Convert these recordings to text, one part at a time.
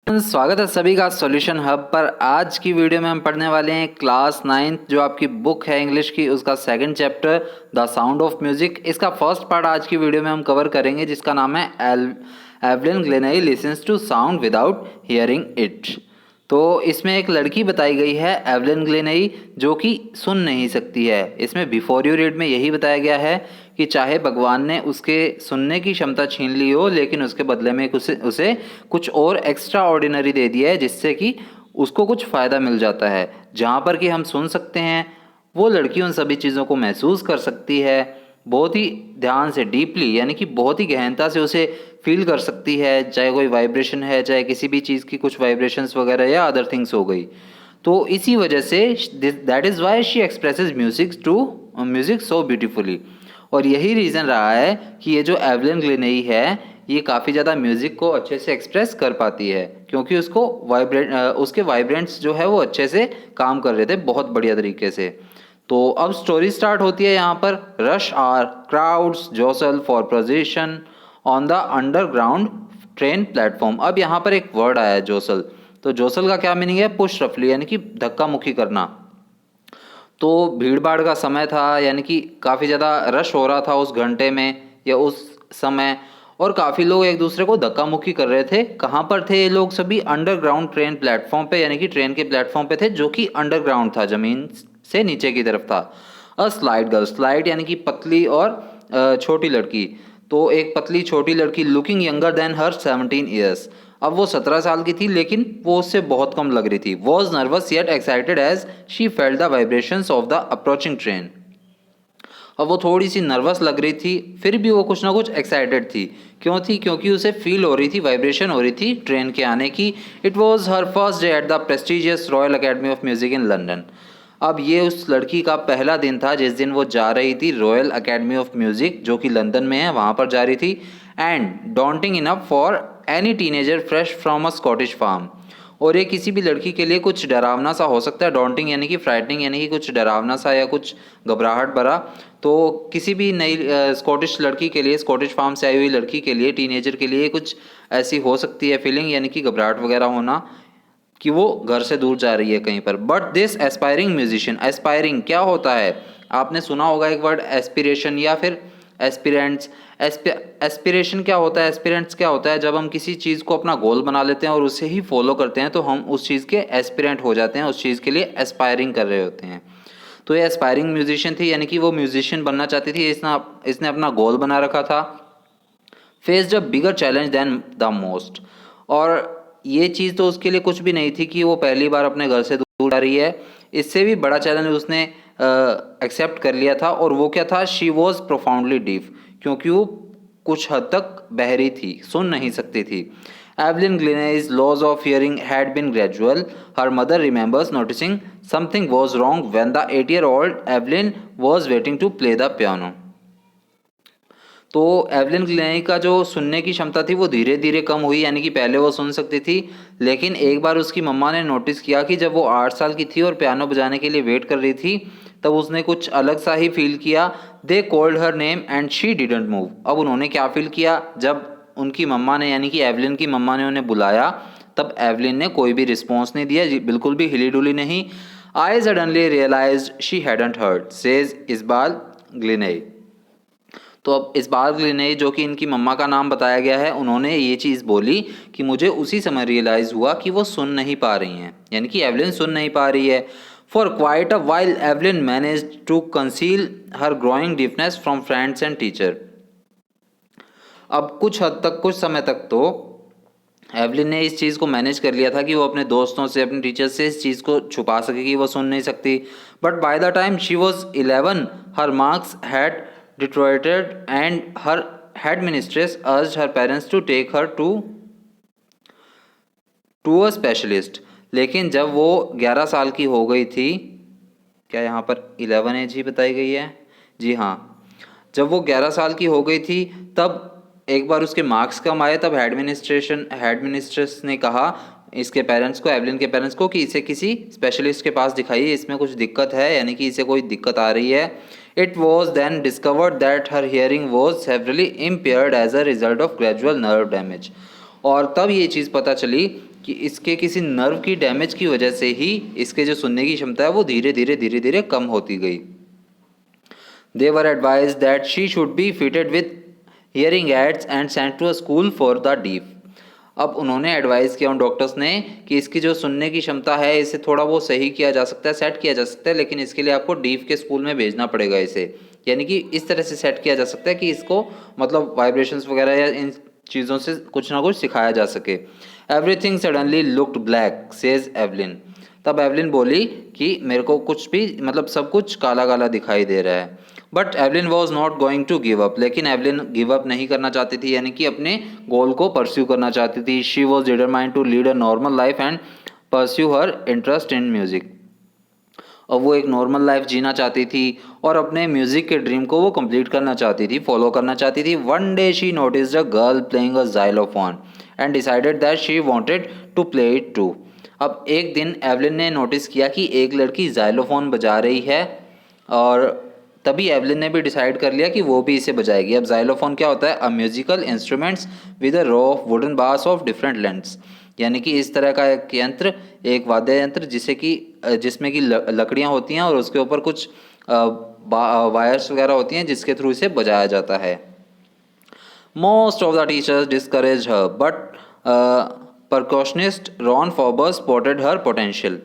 स्वागत है सभी का सॉल्यूशन हब पर। आज की वीडियो में हम पढ़ने वाले हैं क्लास 9th जो आपकी बुक है इंग्लिश की, उसका second chapter the sound of music. इसका फर्स्ट पार्ट आज की वीडियो में हम कवर करेंगे जिसका नाम है Evelyn Glennie listens to sound without hearing it. तो इसमें एक लड़की बताई गई है एवलिन ग्लेनई जो कि सुन नहीं सकती है। इसमें बिफोर यू रीड में यही बताया गया है कि चाहे भगवान ने उसके सुनने की क्षमता छीन ली हो, लेकिन उसके बदले में उसे कुछ और एक्स्ट्रा ऑर्डिनरी दे दिया है जिससे कि उसको कुछ फ़ायदा मिल जाता है। जहाँ पर कि हम सुन सकते हैं, वो लड़की उन सभी चीज़ों को महसूस कर सकती है, बहुत ही ध्यान से, डीपली, यानी कि बहुत ही गहनता से उसे फील कर सकती है। चाहे कोई वाइब्रेशन है, चाहे किसी भी चीज़ की कुछ वाइब्रेशंस वगैरह या अदर थिंग्स हो गई। तो इसी वजह say that is why she expresses music so beautifully. और यही रीज़न रहा है कि ये जो एवलिन ग्लेनई है ये काफ़ी ज़्यादा म्यूज़िक को अच्छे से एक्सप्रेस कर पाती है, क्योंकि उसके वाइब्रेंट्स जो है वो अच्छे से काम कर रहे थे, बहुत बढ़िया तरीके से। तो अब स्टोरी स्टार्ट होती है यहाँ पर। Rush hour crowds jostle for position on the underground train platform. अब यहाँ पर एक वर्ड आया है जोसल। तो जोसल का क्या मीनिंग है? पुश रफली, यानी कि धक्का मुक्की करना। तो भीड़ भाड़ का समय था, यानी कि काफ़ी ज़्यादा रश हो रहा था उस घंटे में या उस समय, और काफ़ी लोग एक दूसरे को धक्का मुक्की कर रहे थे। कहाँ पर थे ये लोग? सभी अंडरग्राउंड ट्रेन प्लेटफॉर्म पे, यानी कि ट्रेन के प्लेटफॉर्म पे थे जो कि अंडरग्राउंड था, ज़मीन से नीचे की तरफ था। अ स्लाइड गर्ल, स्लाइड यानी कि पतली और छोटी लड़की। तो एक पतली छोटी लड़की, लुकिंग यंगर देन हर 17 ईयर्स। अब वो 17 साल की थी लेकिन वो उससे बहुत कम लग रही थी। Was nervous yet excited as she felt the vibrations of the approaching train. अब वो थोड़ी सी नर्वस लग रही थी, फिर भी वो कुछ ना कुछ एक्साइटेड थी। क्यों थी? क्योंकि उसे फील हो रही थी, वाइब्रेशन हो रही थी ट्रेन के आने की। It was her first day at the prestigious royal academy of music in London. अब ये उस लड़की का पहला दिन था जिस दिन वो जा रही थी रॉयल अकेडमी ऑफ म्यूजिक जो कि लंदन में है, वहाँ पर जा रही थी। And daunting enough for any teenager fresh from a Scottish farm. और ये किसी भी लड़की के लिए कुछ डरावना सा हो सकता है। डॉन्टिंग यानी कि फ्राइटनिंग, यानी कि कुछ डरावना सा या कुछ घबराहट भरा। तो किसी भी नई स्कॉटिश लड़की के लिए, स्कॉटिश फार्म से आई हुई लड़की के लिए, टीनेजर के लिए कुछ ऐसी हो सकती है फीलिंग, यानी कि घबराहट वगैरह होना कि वो घर से दूर जा रही है कहीं पर। But this aspiring musician, aspiring क्या होता है? आपने सुना होगा एक वर्ड एस्पिरेशन या फिर एस्पिरेंट्स। एस्पिरेशन क्या होता है, एस्पिरेंट्स क्या होता है? जब हम किसी चीज़ को अपना गोल बना लेते हैं और उसे ही फॉलो करते हैं तो हम उस चीज़ के एस्पिरेंट हो जाते हैं, उस चीज़ के लिए एस्पायरिंग कर रहे होते हैं। तो ये एस्पायरिंग म्यूजिशियन थी, यानी कि वो म्यूजिशियन बनना चाहती थी। इसने अपना गोल बना रखा था। Faced a bigger challenge than the most. और ये चीज़ तो उसके लिए कुछ भी नहीं थी कि वो पहली बार अपने घर से दूर जा रही है। इससे भी बड़ा चैलेंज उसने एक्सेप्ट कर लिया था, और वो क्या था? शी वॉज प्रोफाउंडली डीफ, क्योंकि वो कुछ हद तक बहरी थी, सुन नहीं सकती थी। Evelyn Glennie's loss of hearing had been gradual. Her mother remembers noticing something was wrong when the 8-year-old Evelyn was waiting to play the piano. तो एवलिन ग्लेनेई का जो सुनने की क्षमता थी वो धीरे धीरे कम हुई, यानी कि पहले वो सुन सकती थी, लेकिन एक बार उसकी मम्मा ने नोटिस किया कि जब वो 8 साल की थी और पियानो बजाने के लिए वेट कर रही थी, तब उसने कुछ अलग सा ही फील किया। They called her name and she didn't move. अब उन्होंने क्या फील किया? जब उनकी मम्मा ने, यानी कि एवलिन की मम्मा ने उन्हें बुलाया, तब एवलिन ने कोई भी रिस्पॉन्स नहीं दिया, बिल्कुल भी हिली डुली नहीं। I suddenly realised she hadn't heard, says Isabel Glennie. तो अब इस बार ग्लेनेई, जो कि इनकी मम्मा का नाम बताया गया है, उन्होंने ये चीज़ बोली कि मुझे उसी समय रियलाइज़ हुआ कि वो सुन नहीं पा रही हैं, यानी कि एवलिन सुन नहीं पा रही है। For quite a while Evelyn manage to conceal her growing deafness from friends and teacher. अब कुछ हद तक, कुछ समय तक तो एवलिन ने इस चीज़ को मैनेज कर लिया था कि वो अपने दोस्तों से, अपने टीचर से इस चीज़ को छुपा सके कि वो सुन नहीं सकती। But by the time she was 11 her marks had deteriorated and her headmistress urged her parents to take her to a specialist. लेकिन जब वो 11 साल की हो गई थी, क्या यहाँ पर 11 एज ही बताई गई है? जी हाँ, जब वो 11 साल की हो गई थी तब एक बार उसके मार्क्स कम आए, तब हेडमिनिस्ट्रेस ने कहा इसके पेरेंट्स को, एवलिन के पेरेंट्स को, कि इसे किसी स्पेशलिस्ट के पास दिखाइए, इसमें कुछ दिक्कत है, यानी कि इसे कोई दिक्कत आ रही है। It was then discovered that her hearing was severely impaired as a result of gradual nerve damage. और तब ये चीज़ पता चली कि इसके किसी नर्व की डैमेज की वजह से ही इसके जो सुनने की क्षमता है वो धीरे धीरे कम होती गई। They were advised that she should be fitted with hearing aids and sent to a school for the deaf. अब उन्होंने एडवाइस किया उन डॉक्टर्स ने कि इसकी जो सुनने की क्षमता है इसे थोड़ा वो सही किया जा सकता है, सेट किया जा सकता है, लेकिन इसके लिए आपको डीफ के स्कूल में भेजना पड़ेगा इसे। यानी कि इस तरह से सेट किया जा सकता है कि इसको मतलब वाइब्रेशंस वगैरह या इन चीज़ों से कुछ ना कुछ सिखाया जा सके। Everything suddenly looked black says Evelyn. तब एवलिन बोली कि मेरे को कुछ भी मतलब सब कुछ काला काला दिखाई दे रहा है। But Evelyn was not going to give up, लेकिन एवलिन गिव अप नहीं करना चाहती थी, यानी कि अपने गोल को परस्यू करना चाहती थी। She was determined to lead a normal life and pursue her interest in music. और वो एक नॉर्मल लाइफ जीना चाहती थी और अपने म्यूजिक के ड्रीम को वो कंप्लीट करना चाहती थी, फॉलो करना चाहती थी। One day she noticed a girl playing a xylophone and decided that she wanted to play it too. अब एक दिन एवलिन ने नोटिस किया कि एक लड़की xylophone बजा रही है और तभी एवलिन ने भी डिसाइड कर लिया कि वो भी इसे बजाएगी। अब xylophone क्या होता है? A musical instruments with a row of wooden bars of different lengths, यानी कि इस तरह का एक यंत्र, एक वाद्य यंत्र जिसमें कि लकड़ियाँ होती हैं और उसके ऊपर कुछ वायर्स वगैरह होती हैं जिसके थ्रू इसे बजाया जाता है। Most of the teachers discourage her but percussionist Ron Forbes spotted her potential.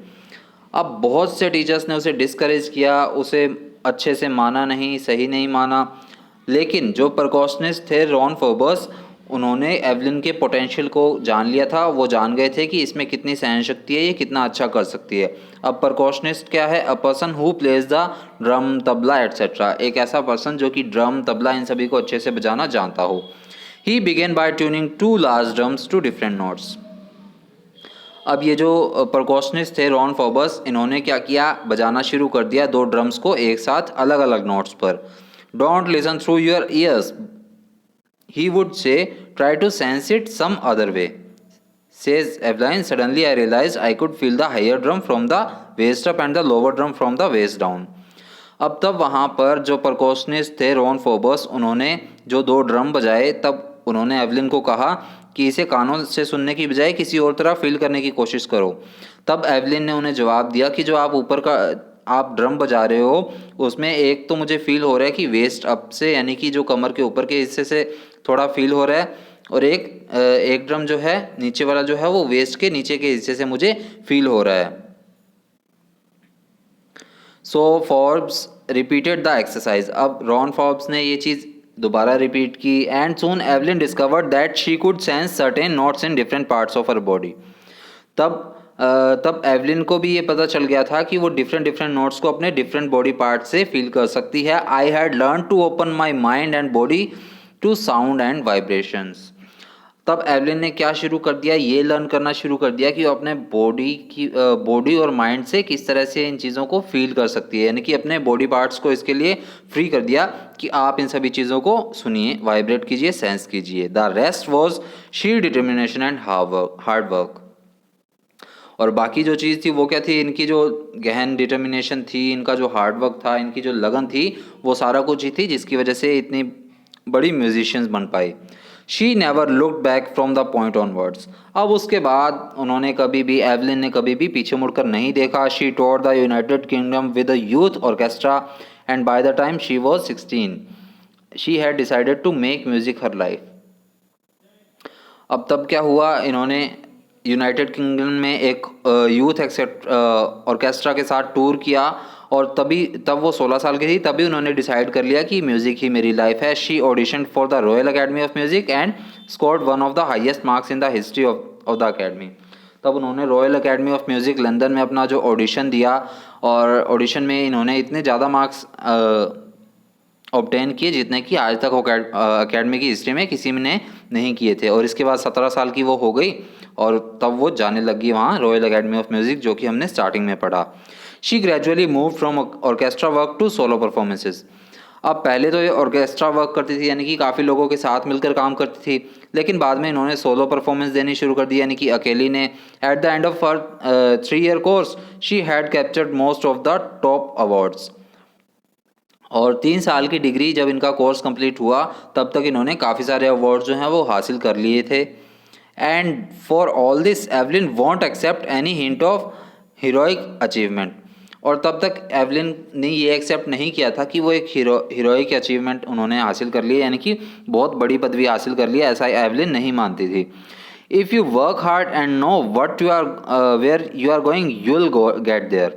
अब बहुत से टीचर्स ने उसे डिस्करेज किया, उसे अच्छे से माना नहीं, सही नहीं माना, लेकिन जो परकॉशनिस्ट थे रॉन फॉर्बर्स, उन्होंने एवलिन के पोटेंशियल को जान लिया था। वो जान गए थे कि इसमें कितनी सहन शक्ति है, ये कितना अच्छा कर सकती है। अब परकॉशनिस्ट क्या है? A person who plays the drum, tabla etcetera, एक ऐसा पर्सन जो कि ड्रम, तबला इन सभी को अच्छे से बजाना जानता हो। He began by tuning two large drums to different notes. अब ये जो परकॉशनिस्ट थे रॉन फॉर्बस, इन्होंने क्या किया? बजाना शुरू कर दिया दो ड्रम्स को एक साथ अलग अलग नोट्स पर। Don't listen through your ears, he would say, try to sense it some other way, says Evelyn. Suddenly I realized I could feel the higher drum from the waist up and the lower drum from the waist down. अब तब वहाँ पर जो परकॉशनिस्ट थे Ron Phoebus, उन्होंने जो दो drum बजाए तब उन्होंने एवलिन को कहा कि इसे कानों से सुनने की बजाय किसी और तरह फील करने की कोशिश करो। तब एवलिन ने उन्हें जवाब दिया कि जो आप ऊपर का आप ड्रम बजा रहे हो उसमें एक तो मुझे फील हो रहा है कि वेस्ट अप से, यानी कि जो कमर के ऊपर के हिस्से से थोड़ा फील हो रहा है, और एक ड्रम जो है नीचे वाला जो है वो वेस्ट के नीचे के हिस्से से मुझे फील हो रहा है। सो फॉर्ब्स रिपीटेड द एक्सरसाइज। अब रॉन फॉर्ब्स ने ये चीज़ दोबारा रिपीट की। And soon Evelyn discovered that she could sense certain notes in different parts of her body. तब एवलिन को भी ये पता चल गया था कि वो डिफरेंट नोट्स को अपने डिफरेंट बॉडी पार्ट से फील कर सकती है। I had learn to open my mind and body to sound and vibrations. तब एवलिन ने क्या शुरू कर दिया? ये लर्न करना शुरू कर दिया कि वो अपने बॉडी और माइंड से किस तरह से इन चीज़ों को फील कर सकती है, यानी कि अपने बॉडी पार्ट्स को इसके लिए फ्री कर दिया कि आप इन सभी चीज़ों को सुनिए, वाइब्रेट कीजिए, सेंस कीजिए। The rest was sheer determination and hard work. और बाकी जो चीज़ थी वो क्या थी? इनकी जो गहन डिटर्मिनेशन थी, इनका जो हार्ड वर्क था, इनकी जो लगन थी, वो सारा कुछ ही थी जिसकी वजह से इतनी बड़ी म्यूजिशियंस बन पाई। She never looked back from the point onwards. अब उसके बाद उन्होंने कभी भी, एवलिन ने कभी भी पीछे मुड़कर नहीं देखा। She toured the United Kingdom with a youth orchestra and by the time she was 16 she had decided to make music her life. अब तब क्या हुआ? इन्होंने यूनाइटेड किंगडम में एक यूथ ऑर्केस्ट्रा के साथ टूर किया और तब वो 16 साल की थी। तभी उन्होंने डिसाइड कर लिया कि म्यूज़िक ही मेरी लाइफ है। She audition for the royal academy of music and scored one of the highest marks in the history of the academy. तब उन्होंने royal academy of music London में अपना जो ऑडिशन दिया और ऑडिशन में इन्होंने इतने ज़्यादा मार्क्स ऑब्टेन किए जितने कि आज तक अकेडमी की हिस्ट्री में किसी ने नहीं किए थे। और इसके बाद 17 साल की वो हो गई और तब वो जाने लगी वहाँ रॉयल अकेडमी ऑफ म्यूज़िक, जो कि हमने स्टार्टिंग में पढ़ा। She gradually move from orchestra work to solo performances. अब पहले तो ये ऑर्केस्ट्रा वर्क करती थी, यानी कि काफ़ी लोगों के साथ मिलकर काम करती थी, लेकिन बाद में इन्होंने सोलो परफॉर्मेंस देनी शुरू कर दी, यानी कि अकेली ने। At the end of her 3-year course she had captured most of the top awards. और 3 साल की डिग्री जब इनका कोर्स कंप्लीट हुआ तब तक इन्होंने काफ़ी सारे अवार्ड जो हैं वो हासिल कर लिए थे। And for all this Evelyn won't accept any hint of heroic achievement. और तब तक एवलिन ने ये एक्सेप्ट नहीं किया था कि वो एक हीरोइक अचीवमेंट उन्होंने हासिल कर लिया, यानी कि बहुत बड़ी पदवी हासिल कर लिया, ऐसा एवलिन नहीं मानती थी। If you work hard and know what you are where you are going you will get there.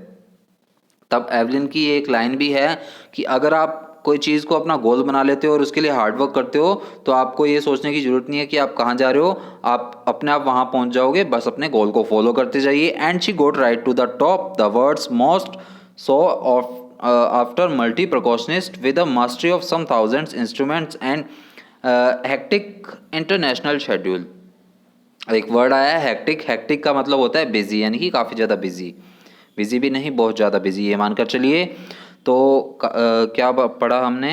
तब एवलिन की एक लाइन भी है कि अगर आप कोई चीज़ को अपना गोल बना लेते हो और उसके लिए हार्ड वर्क करते हो तो आपको ये सोचने की ज़रूरत नहीं है कि आप कहाँ जा रहे हो, आप अपने आप वहाँ पहुँच जाओगे, बस अपने गोल को फॉलो करते जाइए। And she got right to the top the world's most sought of after multi percussionist with a mastery of some thousands instruments and hectic international schedule. एक वर्ड आया है हेक्टिक। हेक्टिक का मतलब होता है बिजी, यानी कि काफ़ी ज़्यादा बिजी, बिजी भी नहीं बहुत ज़्यादा बिजी, ये मानकर चलिए। तो क्या पढ़ा हमने,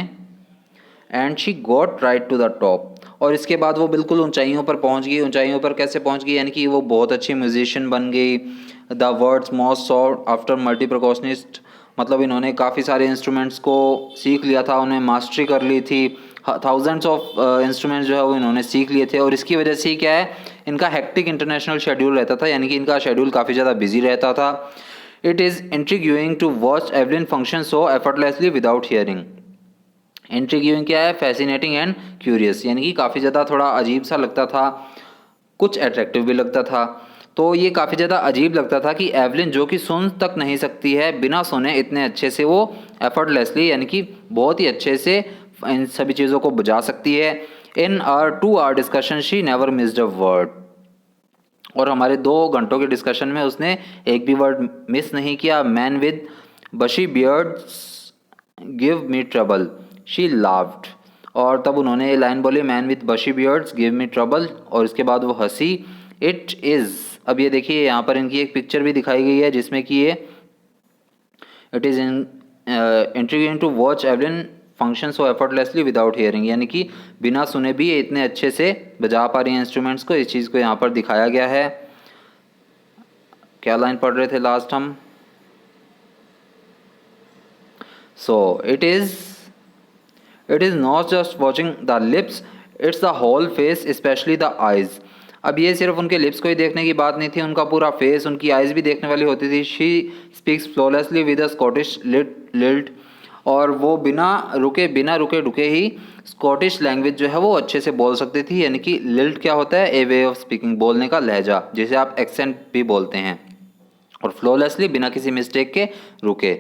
and she got right to the top, और इसके बाद वो बिल्कुल ऊंचाइयों पर पहुंच गई। ऊंचाइयों पर कैसे पहुंच गई, यानी कि वो बहुत अच्छी म्यूजिशियन बन गई। The world's most sought after multi percussionist, मतलब इन्होंने काफ़ी सारे इंस्ट्रूमेंट्स को सीख लिया था, उन्हें मास्टरी कर ली थी। थाउजेंड्स ऑफ इंस्ट्रूमेंट्स जो है वो इन्होंने सीख लिए थे, और इसकी वजह से क्या है, इनका हेक्टिक इंटरनेशनल शेड्यूल रहता था, यानी कि इनका शेड्यूल काफ़ी ज़्यादा बिजी रहता था। It is intriguing to watch Evelyn function so effortlessly without hearing. Intriguing क्या है, फैसिनेटिंग एंड क्यूरियस, यानी कि काफ़ी ज़्यादा थोड़ा अजीब सा लगता था, कुछ अट्रैक्टिव भी लगता था। तो ये काफ़ी ज़्यादा अजीब लगता था कि एवलिन जो कि सुन तक नहीं सकती है, बिना सुने इतने अच्छे से वो एफर्टलेसली, यानी कि बहुत ही अच्छे से इन सभी चीज़ों को बुझा सकती है। In our 2 hour discussion she never missed a word, और हमारे 2 घंटों के डिस्कशन में उसने एक भी वर्ड मिस नहीं किया। मैन विद बशी beards give me trouble she laughed, और तब उन्होंने ये लाइन बोली, मैन विद बशी बियर्ड्स गिव मी ट्रबल, और इसके बाद वो हंसी। इट इज़, अब ये देखिए यहाँ पर इनकी एक पिक्चर भी दिखाई गई है जिसमें कि ये it is in intriguing to watch Evelyn function so effortlessly without hearing, यानी कि बिना सुने भी ये इतने अच्छे से बजा पा रही हैं इंस्ट्रूमेंट्स को। इस चीज़ को यहाँ पर दिखाया गया है। क्या लाइन पढ़ रहे थे लास्ट हम, so it is not just watching the lips, it's the whole face specially the eyes. अब ये सिर्फ उनके लिप्स को ही देखने की बात नहीं थी, उनका पूरा फेस, उनकी आइज़ भी देखने वाली होती थी। She speaks flawlessly with a Scottish lilt, और वो बिना रुके ही स्कॉटिश लैंग्वेज जो है वो अच्छे से बोल सकती थी, यानी कि लिल्ट क्या होता है, ए वे ऑफ स्पीकिंग, बोलने का लहजा, जिसे आप एक्सेंट भी बोलते हैं, और फ्लॉलेसली बिना किसी मिस्टेक के रुके।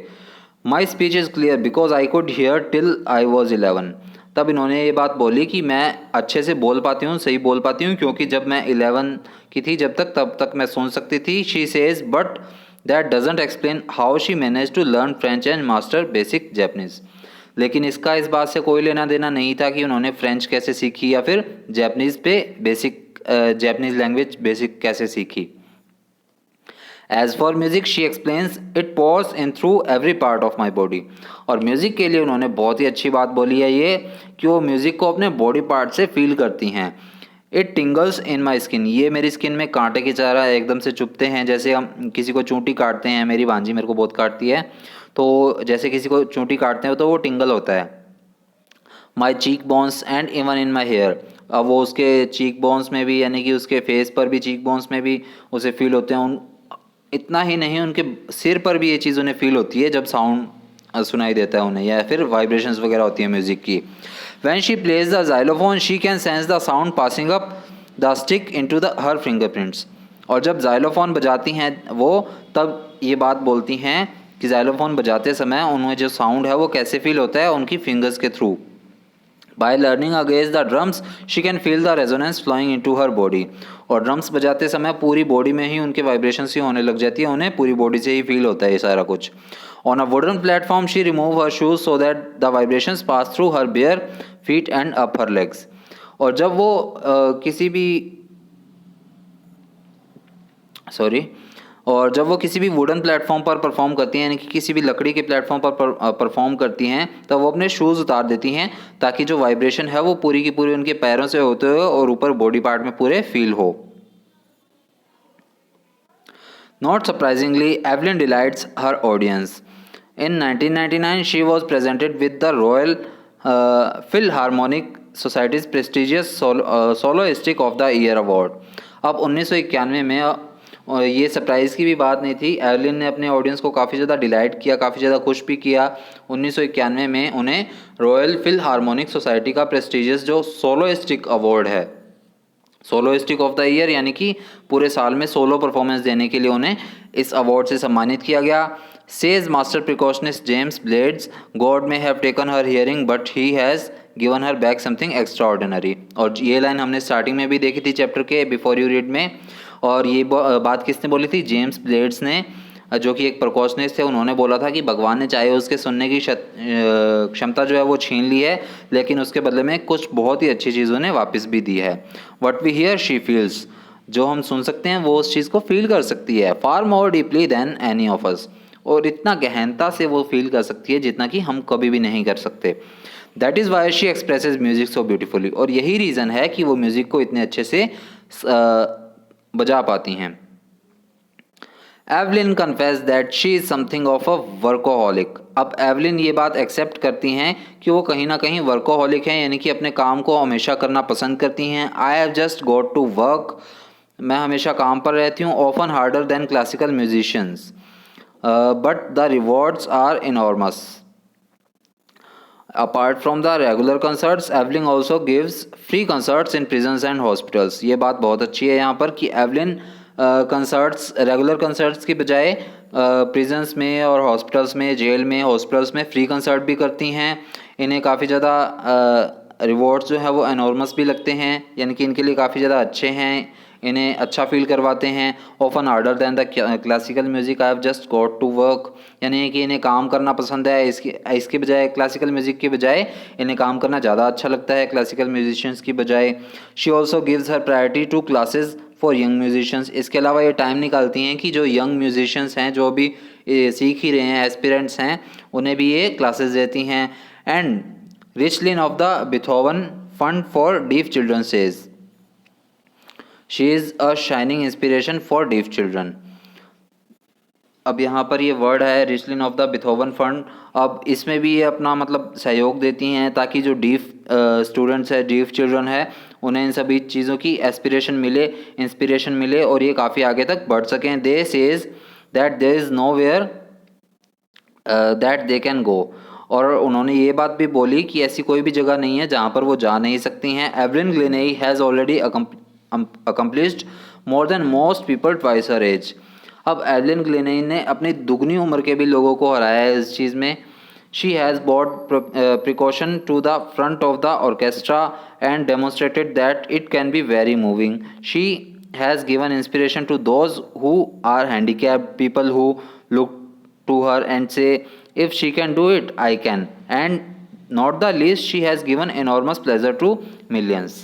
My speech is clear because I could hear till I was 11। तब इन्होंने ये बात बोली कि मैं अच्छे से बोल पाती हूँ, सही बोल पाती हूँ, क्योंकि जब मैं 11 की थी तब तक मैं सुन सकती थी। She says but that doesn't explain how she manage to learn French and master basic Japanese. लेकिन इसका इस बात से कोई लेना देना नहीं था कि उन्होंने फ्रेंच कैसे सीखी या फिर जैपनीज़ पे बेसिक जैपनीज़ लैंग्वेज बेसिक कैसे सीखी। As for music she explains it pours in through every part of my body, और म्यूज़िक के लिए उन्होंने बहुत ही अच्छी बात बोली है ये कि वो म्यूज़िक को अपने बॉडी पार्ट से फील करती हैं। इट टिंगल्स इन माई स्किन, ये मेरी स्किन में कांटे की तरह एकदम से चुभते हैं, जैसे हम किसी को चूंटी काटते हैं, मेरी भांजी मेरे को बहुत काटती है, तो जैसे किसी को चूंटी काटते हैं तो वो टिंगल होता है। My cheekbones and even in my hair, अब वो उसके चीक बोन्स में भी, यानी कि उसके फेस पर भी, चीक बोन्स में भी उसे फील होते हैं। उन इतना ही नहीं, उनके सिर पर भी ये चीज़ उन्हें फील होती है जब साउंड सुनाई देता है उन्हें, या फिर वाइब्रेशंस वगैरह होती है म्यूज़िक की। When she plays the xylophone she can sense the sound passing up the stick into the her fingerprints, और जब जाइलोफोन बजाती हैं वो तब ये बात बोलती हैं कि जाइलोफोन बजाते समय उन्हें जो साउंड है वो कैसे फील होता है उनकी फिंगर्स के through. By learning against the drums she can feel the resonance flowing into her body, और ड्रम्स बजाते समय पूरी बॉडी में ही उनके वाइब्रेशंस ही होने लग जाती है, उन्हें पूरी बॉडी से ही फील होता है ये सारा कुछ। On a wooden platform she remove her shoes so that the vibrations pass through her bare feet and up her legs, और जब वो किसी भी वुडन प्लेटफॉर्म पर परफॉर्म करती हैं, यानी कि किसी भी लकड़ी के प्लेटफॉर्म पर परफॉर्म करती हैं, तब वो अपने शूज़ उतार देती हैं ताकि जो वाइब्रेशन है वो पूरी की पूरी उनके पैरों से होते हुए और ऊपर बॉडी पार्ट में पूरे फील हो। Not surprisingly Evelyn delights her audience. In 1999 she was presented with the Royal Philharmonic Society's prestigious soloist of the year award. अब 1991 में और ये सरप्राइज़ की भी बात नहीं थी, एवलिन ने अपने ऑडियंस को काफ़ी ज़्यादा डिलाइट किया, काफ़ी ज़्यादा खुश भी किया। 1991 में उन्हें रॉयल फिलहार्मोनिक सोसाइटी का प्रेस्टिजियस जो सोलोइस्टिक अवार्ड है, सोलोइस्टिक ऑफ द ईयर, यानी कि पूरे साल में सोलो परफॉर्मेंस देने के लिए उन्हें इस अवार्ड से सम्मानित किया गया। Says master percussionist James Blades, God may have taken her hearing but he has given her back something extraordinary. और ये लाइन हमने स्टार्टिंग में भी देखी थी चैप्टर के बिफोर यू रीड में। और ये बात किसने बोली थी? जेम्स ब्लेड्स ने, जो कि एक प्रकॉशनिस्ट थे। उन्होंने बोला था कि भगवान ने चाहे उसके सुनने की क्षमता जो है वो छीन ली है, लेकिन उसके बदले में कुछ बहुत ही अच्छी चीज़ उन्हें वापस भी दी है। What we hear she feels, जो हम सुन सकते हैं वो उस चीज़ को फील कर सकती है, far more deeply than any of us, और इतना गहनता से वो फील कर सकती है जितना कि हम कभी भी नहीं कर सकते। That is why she expresses music so beautifully, और यही रीज़न है कि वो म्यूज़िक को इतने अच्छे से बजा पाती हैं। Evelyn confess that she is something of a workaholic. अब एवलिन ये बात एक्सेप्ट करती हैं कि वो कहीं ना कहीं वर्कोहॉलिक हैं, यानी कि अपने काम को हमेशा करना पसंद करती हैं। I have just got to work, मैं हमेशा काम पर रहती हूँ। Often harder than classical musicians but the rewards are enormous. Apart from the regular concerts, Evelyn also gives free concerts in prisons and hospitals। ये बात बहुत अच्छी है यहाँ पर कि एवलिन कंसर्ट्स, रेगुलर कंसर्ट्स की बजाय प्रिजन्स में और हॉस्पिटल्स में, जेल में, हॉस्पिटल्स में फ्री कंसर्ट भी करती हैं। इन्हें काफ़ी ज़्यादा रिवॉर्ड्स जो है वो एनॉर्मस भी लगते हैं, यानी कि इनके लिए काफ़ी ज़्यादा अच्छे हैं, इन्हें अच्छा फील करवाते हैं। Often harder than the classical music, I have just got to work, यानी कि इन्हें काम करना पसंद है। इसके बजाय क्लासिकल म्यूज़िक के बजाय इन्हें काम करना ज़्यादा अच्छा लगता है क्लासिकल म्यूजिशियंस की बजाय। She also gives her priority to classes for young musicians. इसके अलावा ये टाइम निकालती हैं कि जो यंग म्यूजिशियंस हैं, जो अभी सीख ही रहे हैं, एस्पिरेंट्स हैं, उन्हें भी ये क्लासेस देती हैं। And रिचलिन of the Beethoven fund for deaf children says she is a shining inspiration for deaf children. अब यहाँ पर ये वर्ड है रिचलिन ऑफ द बीथोवन फंड। अब इसमें भी ये अपना मतलब सहयोग देती हैं ताकि जो डीफ स्टूडेंट्स है, डीफ चिल्ड्रन है, उन्हें इन सभी चीज़ों की एस्पिरेशन मिले, इंस्पिरेशन मिले और ये काफ़ी आगे तक बढ़ सकें। They say that there is nowhere that they can go. और उन्होंने ये बात भी बोली कि ऐसी कोई भी जगह नहीं है जहाँ पर वो जा नहीं सकती हैं। Evelyn Glennie has already accomplished more than most people twice her age। अब एवलिन ग्लेनेई ने अपनी दुगनी उम्र के भी लोगों को हराया है इस चीज़ में। She has brought precaution to the front of the orchestra and demonstrated that it can be very moving। She has given inspiration to those who are handicapped, people who look to her and say if she can do it I can। and not the least she has given enormous pleasure to millions।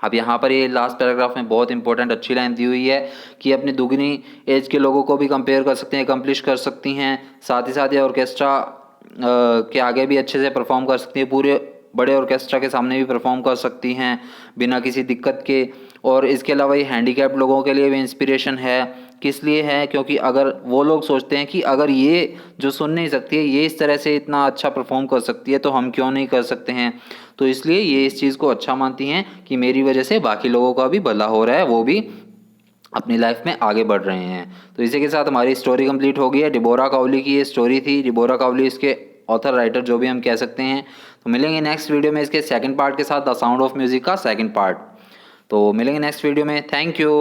अब यहाँ पर ये last paragraph में बहुत important अच्छी line दी हुई है कि अपनी दुगनी एज के लोगों को भी कंपेयर कर सकते हैं, अकम्प्लिश कर सकती हैं, साथ ही साथ ये ऑर्केस्ट्रा के आगे भी अच्छे से परफॉर्म कर सकती हैं, पूरे बड़े ऑर्केस्ट्रा के सामने भी परफॉर्म कर सकती हैं बिना किसी दिक्कत के। और इसके अलावा ये हैंडीकैप्ड लोगों के लिए भी इंस्पिरेशन है। किस लिए है? क्योंकि अगर वो लोग सोचते हैं कि अगर ये जो सुन नहीं सकती है ये इस तरह से इतना अच्छा परफॉर्म कर सकती है तो हम क्यों नहीं कर सकते हैं, तो इसलिए ये इस चीज़ को अच्छा मानती हैं कि मेरी वजह से बाकी लोगों का भी भला हो रहा है, वो भी अपनी लाइफ में आगे बढ़ रहे हैं। तो इसी के साथ हमारी स्टोरी कंप्लीट हो गई है। डिबोरा कावली की ये स्टोरी थी। डिबोरा कावली इसके ऑथर, राइटर जो भी हम कह सकते हैं। तो मिलेंगे नेक्स्ट वीडियो में इसके सेकंड पार्ट के साथ, द साउंड ऑफ म्यूज़िक का सेकंड पार्ट। तो मिलेंगे नेक्स्ट वीडियो में। Thank you.